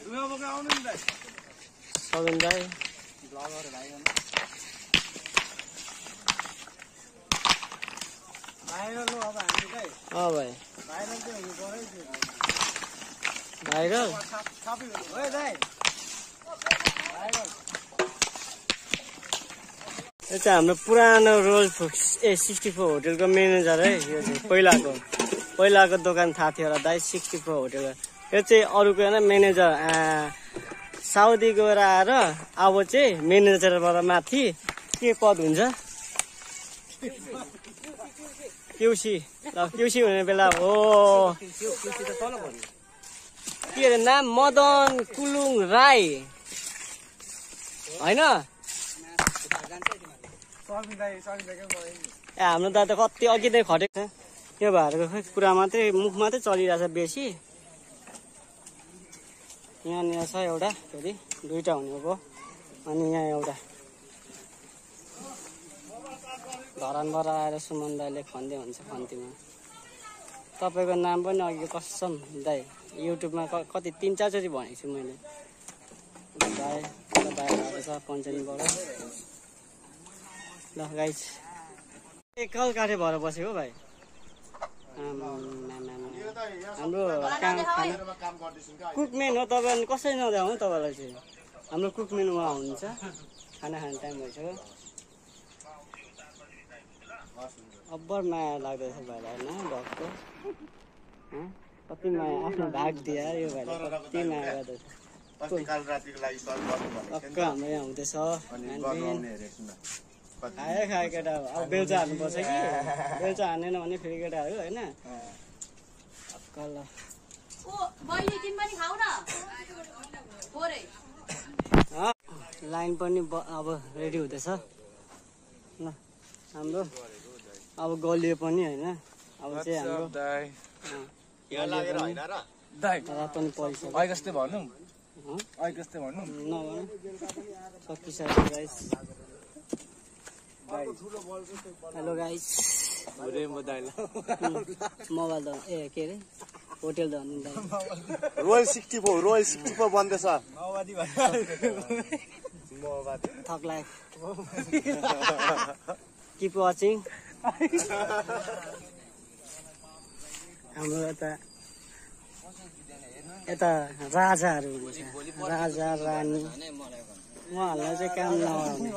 सबिन दाइ भाइ भाइरल यो चाहिँ हाम्रो पुरानो रोयल फुक्स 64 होटलको म्यानेजर है। यो चाहिँ पहिलाको दोकान थाहा थियो होला दाइ 64 होटल। यो चाहिँ अरूको होइन म्यानेजर साउदी गएर आएर अब चाहिँ म्यानेजरबाट माथि के पद हुन्छ क्युसी हुने बेला हो। के अरे नाम मदन कुलुङ राई होइन? ए हाम्रो दादा कति अघिदेखि खटेको छ। यो भाइहरूको खै कुरा मात्रै मुख मात्रै चलिरहेछ बेसी। यहाँनिर छ एउटा फेरि दुईटा हुनेको अनि यहाँ एउटा धरानबाट आएर सुमन दाईले खन्दै हुन्छ खन्तीमा। तपाईँको नाम पनि अघि कसम दाई युट्युबमा कति 3-4 चोटि भनेको छु मैले। दाई बाहिर आएको छ पञ्चनीबाट। ल गाइस एकल काठे भएर बसेको भाइ। हाम्रो कुकमेन हो तपाईँ कसरी नदेऊ तपाईँलाई चाहिँ। हाम्रो कुकमेन उहाँ हुनुहुन्छ। खाना खाने टाइम भइसक्यो। अब्बर माया लाग्दैछ भाइलाई होइन भक्तको कति माया आफ्नो भाग दिए यो भाइले कति माया गर्दैछ। टक्क हाम्रो यहाँ हुँदैछ खायो केटा। अब बेलचा हाल्नुपर्छ कि बेलचा हानेन भने फेरि केटाहरू होइन। लाइन पनि अब रेडी हुँदैछ ल हाम्रो। अब गलियो पनि होइन। अब चाहिँ हाम्रो पनि परिसक्यो सकिसक्यो guys. Hello guys mobile the ए के अरे होटल द रोयल 64 बन्दैछ। थक लाइक किप वाचिङ। हाम्रो यता राजाहरू हुन्छ राजा रानी उहाँहरूलाई चाहिँ काम नगर्ने।